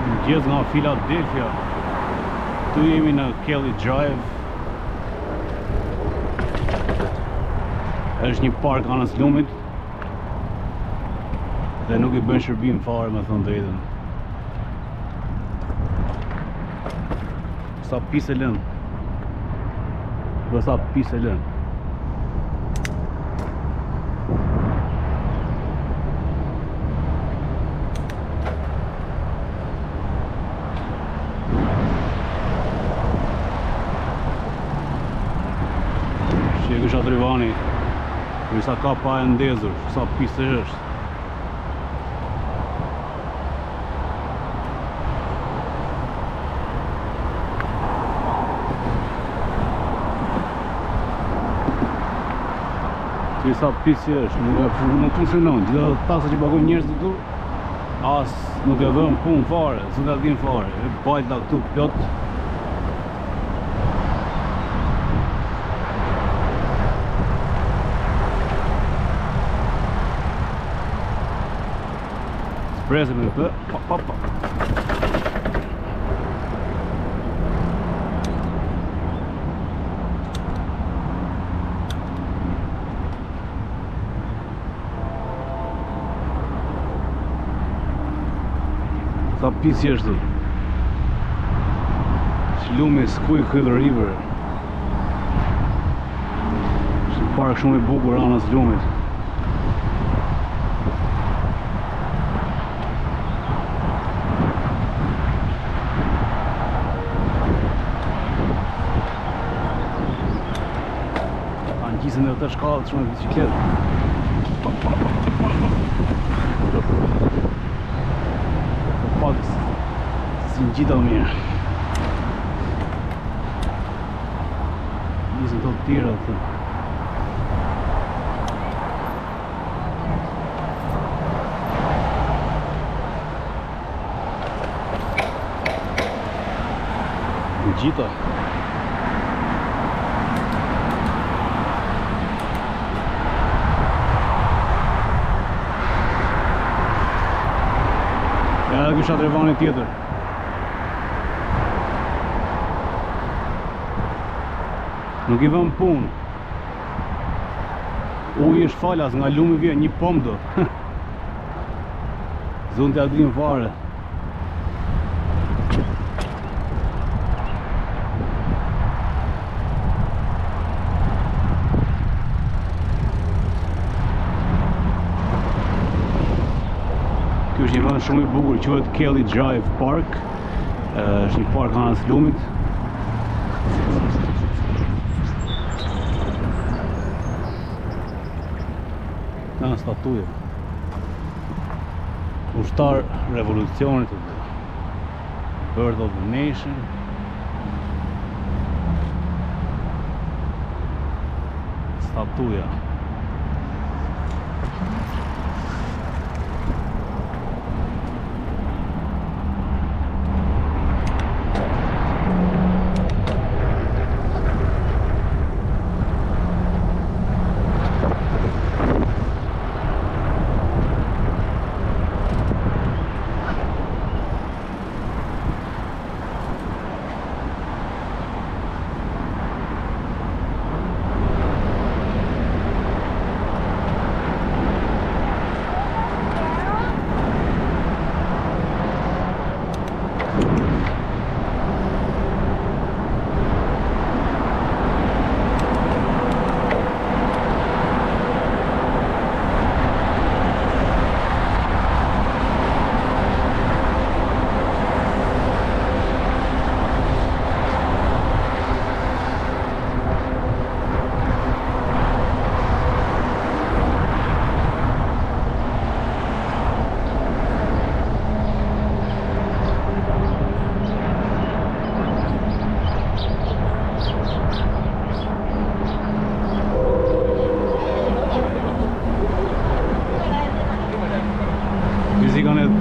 Mëngjes nga Philadelphia. Tu jemi në Kelly Drive. Është një park anës lumit dhe nuk I bën shërbim fare, me thënë drejtën. Sa pis e lën. Sa pis e lën. Shqe Shatrivani, sa ka pa e ndezur, sa pis e është. Sa pis që është, nuk funksionon, gjitha taksa që pagojnë njerëz këtu, as nuk e vëm punë fare, s'u ka din fare, e bajta këtu plot. S'presim e këtë, pa. Sa pis që është. Lumi Squeakville River. Është një park shumë I bukur anës lumit. Kanë gjisën dhe të shkallët shumë e bicikletë. Si në gjitha mirë. Nisën të tira të. Në gjitha. Ja edhe kështë Shatrivani tjetër. Nuk I vëm punë. Uji është falas, nga lumi vjen një pomë do. Zonë të adrim fare. Ky është një vend shumë I bukur, quhet Kelly Drive Park. Është një park anës lumit. Ka statuje. Ushtar revolucionit, Birth of the Nation. Statuja.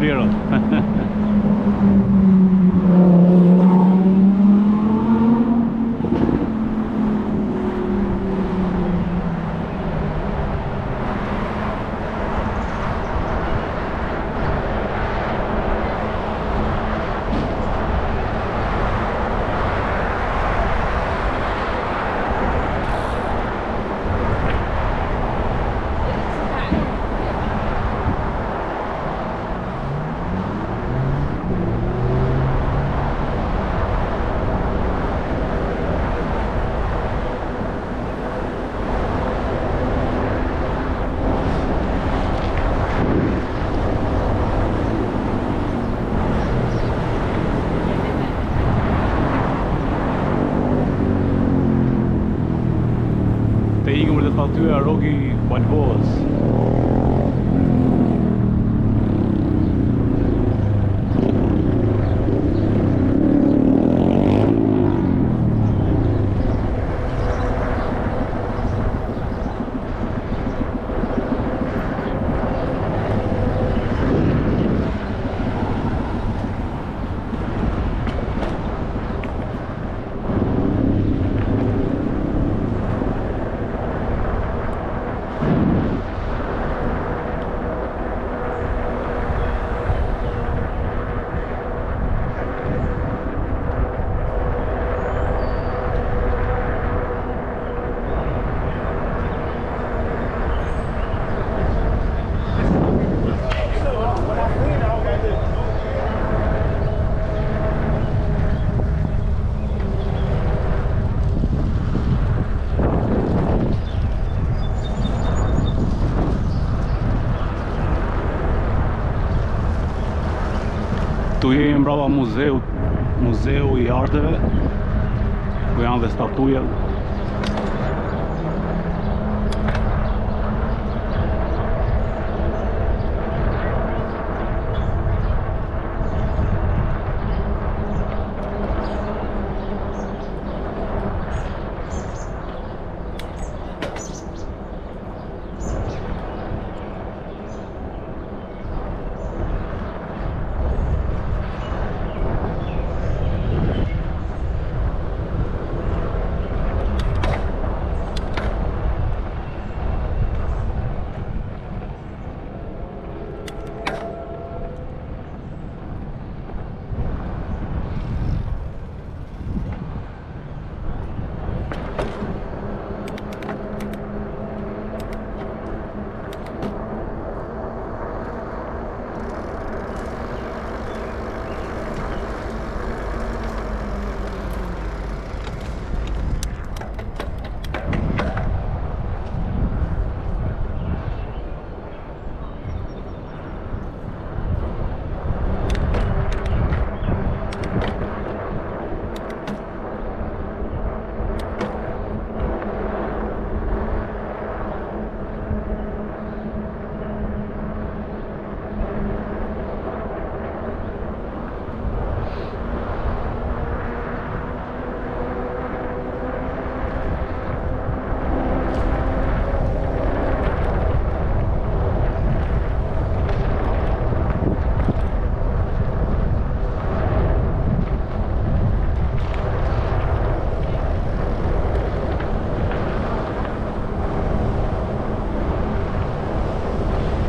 Vero. statuja Rocky Balboas. Tu jemi mbrapa muzeu I arteve, ku janë dhe statuja.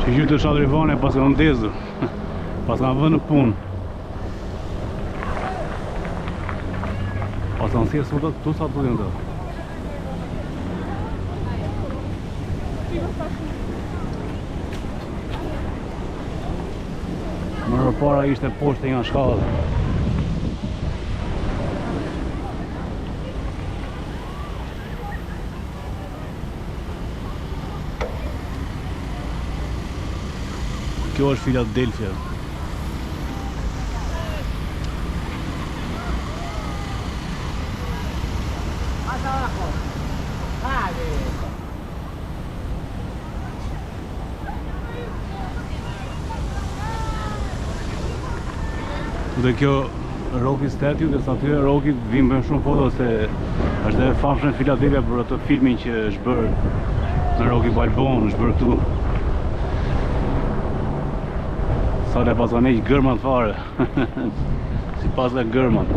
Që gjytë të Shadrivane pas kanë ndezur, pas kanë vënë në punë. Pas kanë thjesë sot tu sa të të. Më para ishte poshtë nga shkallë. Kjo është Philadelphia. Dhe kjo Rocky statue, dhe statuja e Rocky vim bën shumë foto se është dhe famshme në Philadelphia për atë filmin që është bërë në Rocky Balboa, është bërë këtu. Sa le pas kanë heq gërmat fare. Si pas le gërmat.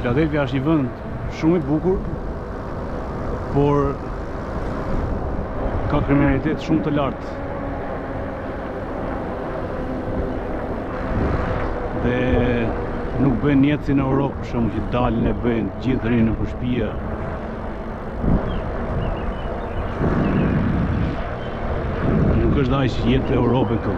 Philadelphia është një vend shumë I bukur, por ka kriminalitet shumë të lartë. Dhe nuk bën jetë si në Europë, për shembull që dalin e bëjnë gjithë rinë në shtëpia. nuk është aq jetë e Europën këtu.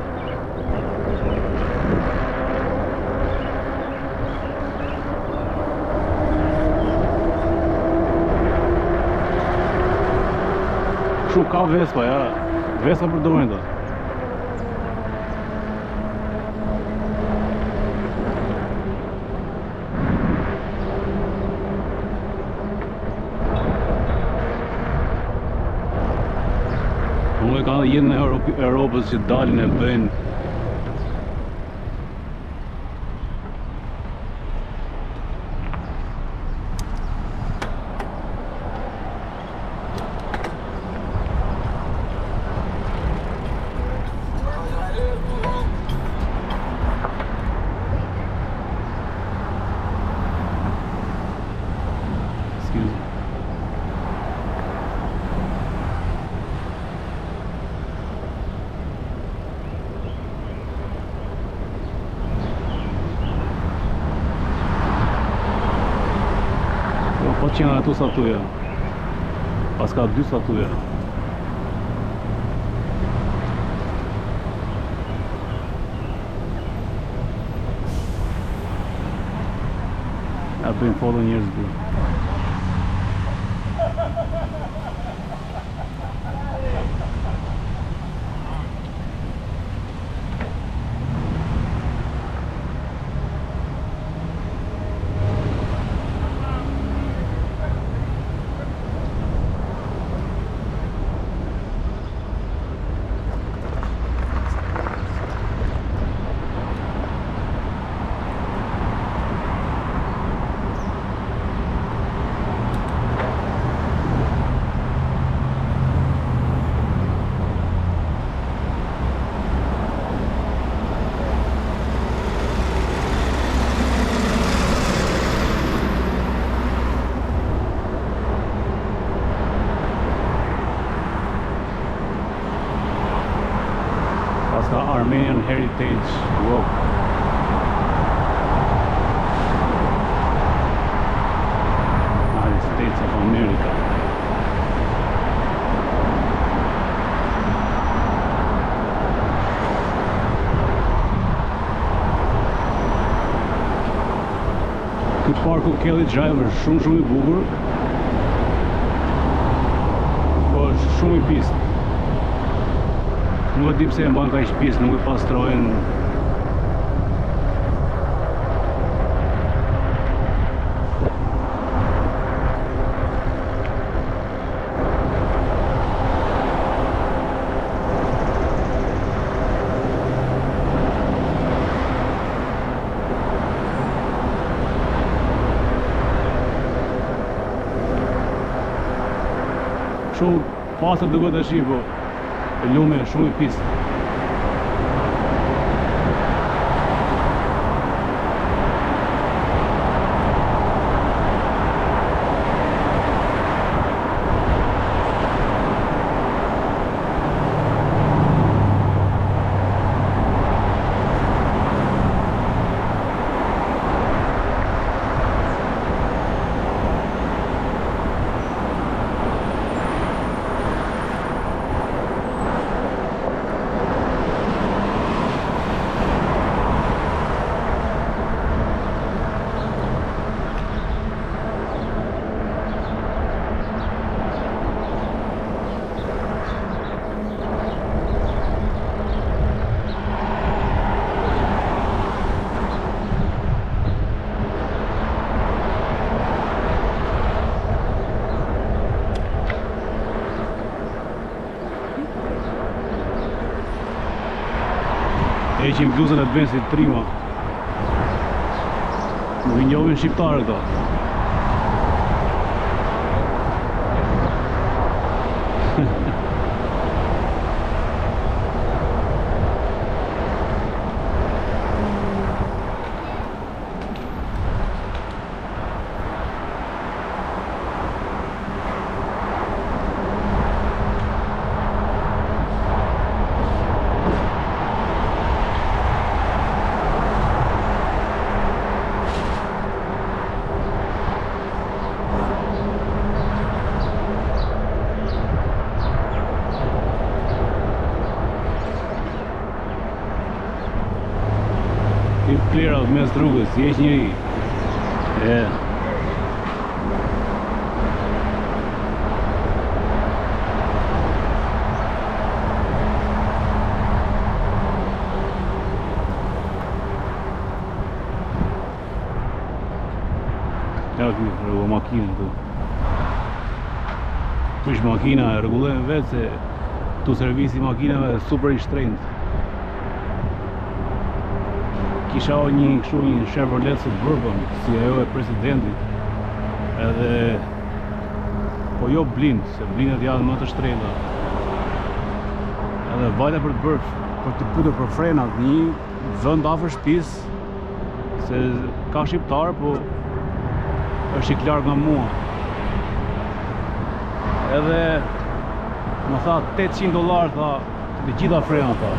Shumë ka Vespa, ja. Vespa përdorin ta. Unë ka jetën e Europës që dalin e bëjnë. Po që janë ato statuja. Pas ka 2 statuja. Ja bëjmë foto njerëz bërë. Armenian Heritage Walk. United States of America. Ky parku Kelly Drive është shumë i bukur. Po është shumë i pistë. Nuk e di pse e mban kaq pjesë, nuk e pastrojnë. Shumë pastër duket tash, po lume shumë i pistë. Heqim bluzën e të bënë si trima. Nuk i njohin shqiptarë këta. Ti plera mes rrugës, si heq njëri. Ja këtu rrugë makinën këtu. Kush makina e rregullojnë vetë se tu servisi makinave super i shtrenjtë. Kisha një Chevrolet Suburban, si ajo e presidentit. Edhe po jo blind, se blindet janë më të shtrenjta. Edhe vajta për të pyetur për frenat në një vend afër shtëpisë, se ka shqiptar, po është i larg nga mua. Edhe më tha $800, tha, të gjitha frenat, tha.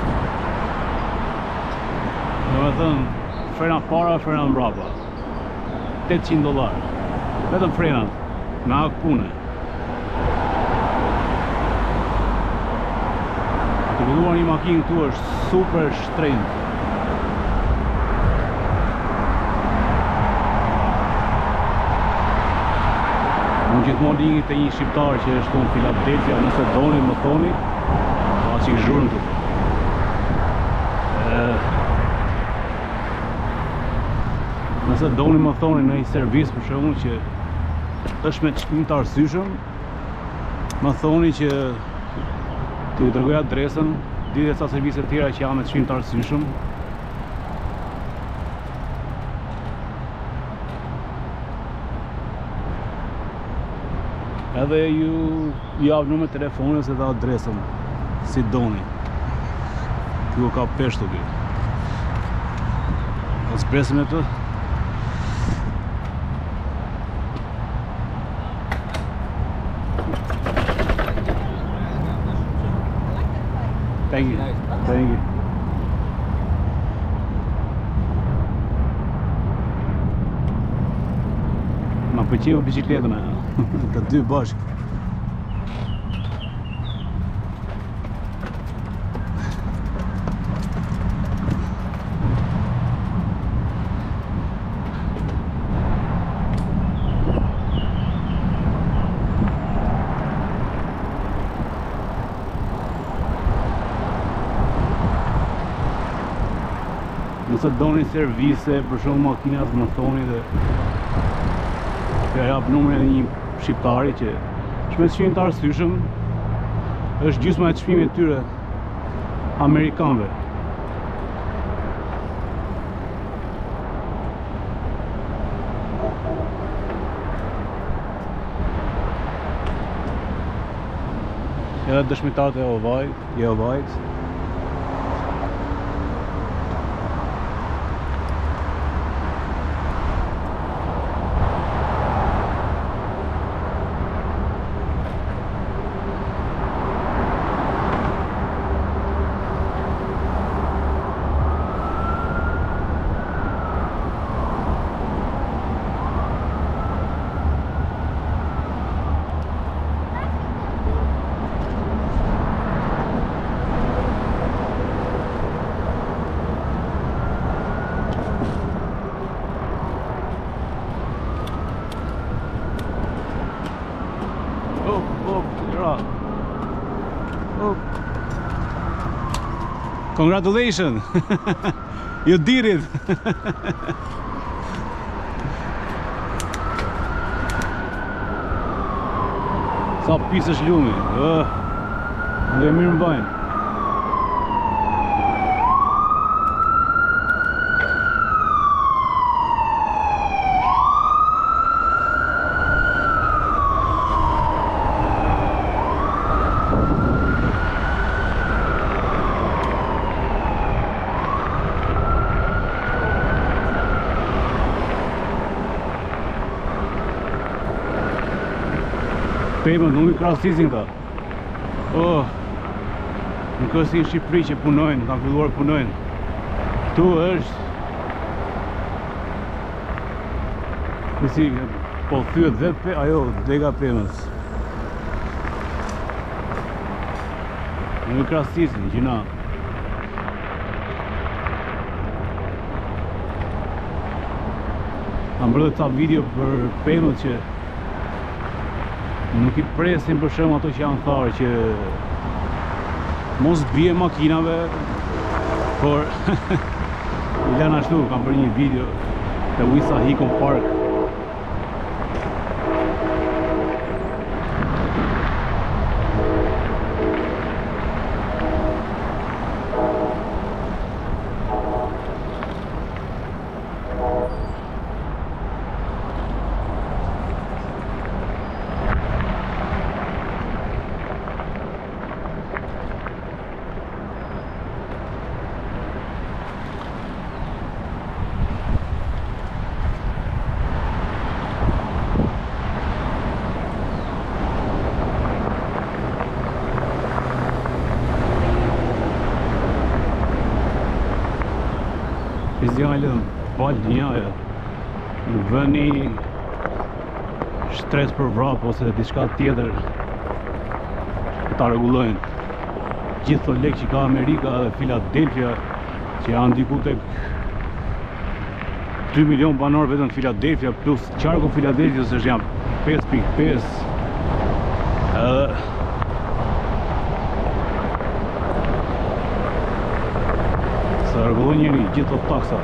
Do me thënë, frena para, frena mbrapa. $800. Vetëm frenat, me hak pune. Të gëlluar një makinë këtu është super shtrenjtë. Unë gjithmonë lingi të një shqiptar që është në Philadelphia, nëse doni më thoni, pa që i zhurën të. Nëse doni më thoni në një servis për shembull që është me çmim të arsyeshëm, më thoni që t'ju tregoj adresën, di sa servise të tjera që janë me çmim të arsyeshëm. Edhe ju jap numrin e telefonit dhe adresën, si doni. Kjo ka peshtu kjo. Mos presim e të. Thank you. Thank you. Ma pëlqeu bicikletën e. Të dy bashkë. Nëse doni servise, për shumë makinat më thoni dhe ja jap numrin e një shqiptari që është me çmim të arsyeshëm, është gjysma e çmimit të tyre amerikanëve. Edhe dëshmitarët e Jehovait. Oh. Congratulations! You did it! Sa pis është lumi. Dhe mirë mbajnë. Pejmën, nuk i krahasisin ta. Nuk është si në Shqipëri që punojnë, kanë filluar punojnë. Tu është si po thyet vetë ajo dega pemës. Nuk i krahasisin, gjina. Kam bërë ca video për pemët që nuk i presin për shembull ato që janë tharë që mos bie makinave, por janë ashtu. Kam bërë një video te Wisa Hikon Park. Izjallën Valdinjaja nuk vën një stres për vrap ose diçka tjetër ta rregullojnë. Gjithë to lek që ka Amerika dhe Philadelphia që janë diku tek 2 milion banor vetëm Philadelphia plus qarku Philadelphia se janë 5.5 edhe se rregullon njëri gjithë të taksa.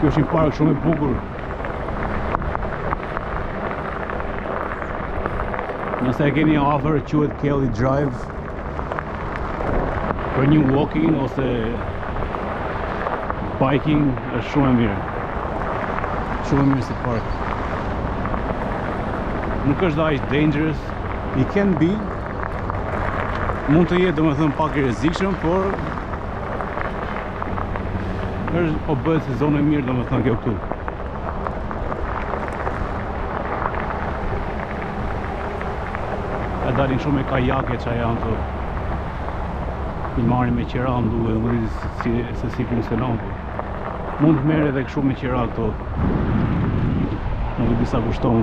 Kjo është një park shumë i bukur. Nëse e keni afër, quhet Kelly Drive për një walking ose biking, është shumë e mirë. Shumë e mirë si park. Nuk është aq dangerous. It can be. Mund të jetë domethënë pak i rrezikshëm, por është po bëhet si zonë e mirë domethënë kjo këtu. E dalin shumë me kajake që janë të i marrin me qera ndu e se si funksionon. Mund të merr edhe kështu me qera këto. Nuk e di sa kushton.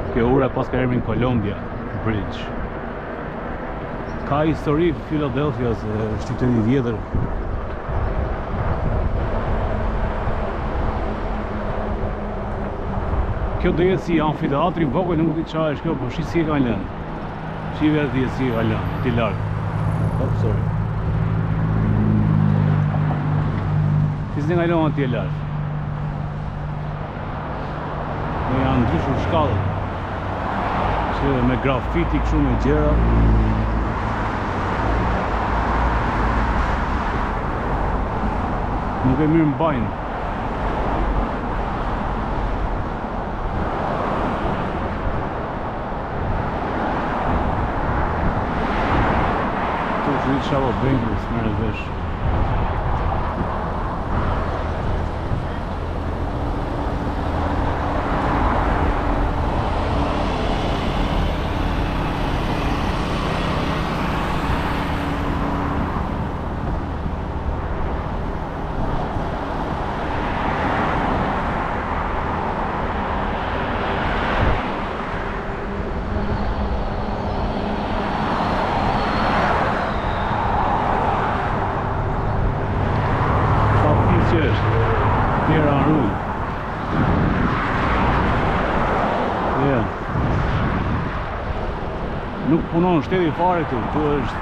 Kjo ura pas ka emrin Columbia Bridge. Ka histori Philadelphia, është qytet i vjetër. Kjo do jetë si amfiteatri i vogël, nuk di çfarë është kjo, por shi si e kanë lënë. Shi vetë si e kanë lënë, ti larg. Oh, sorry. Ti s'e kanë lënë ti larg. Ne janë ndryshur shkallët. Me grafiti kështu me gjera. Nuk e mirë mbajnë. Tu që ditë shavo bëjnë, s'mere vesh. Nuk punon shteti fare këtu, këtu është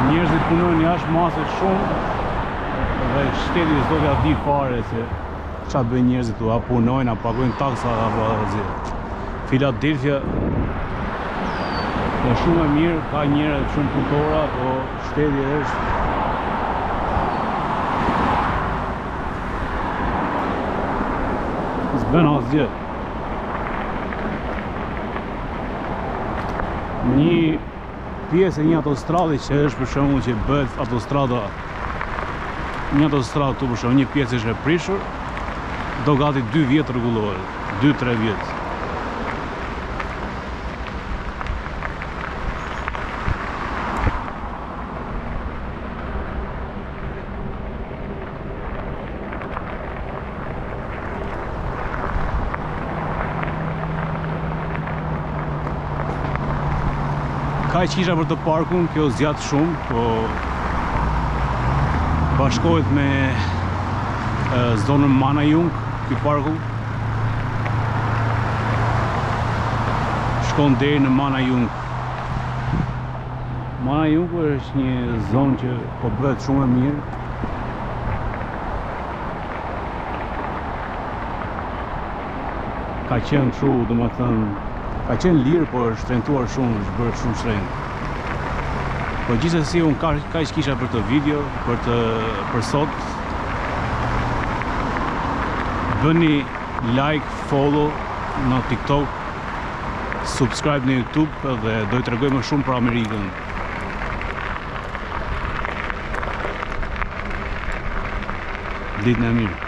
njerëzit punojnë jashtë masës shumë dhe shteti s'do t'ja di fare se çfarë bëjnë njerëzit këtu, a punojnë, a pagojnë taksa apo asgjë. Philadelphia është shumë e mirë, ka njerëz shumë punëtora, po shteti është s'bën asgjë. Një pjesë e një autostrade që është për shembull që bëhet autostrada, një autostradë këtu për shembull, një pjesë është e prishur, do gati 2 vjet rregullohet, 2-3 vjet. Ka që isha për të parkun, kjo zjatë shumë, po bashkohet me zonën Manayung, ky parku. Shkon deri në Manayung. Manayung është një zonë që po bëhet shumë e mirë. Ka qenë kështu, domethënë, ka qenë lirë, por është shtrentuar shumë, është bërë shumë shtrenjtë. Po gjithsesi unë kaq kisha për të video, për sot. Bëni like, follow në TikTok, subscribe në YouTube dhe do t'ju tregoj më shumë për Amerikën. Ditën e mirë.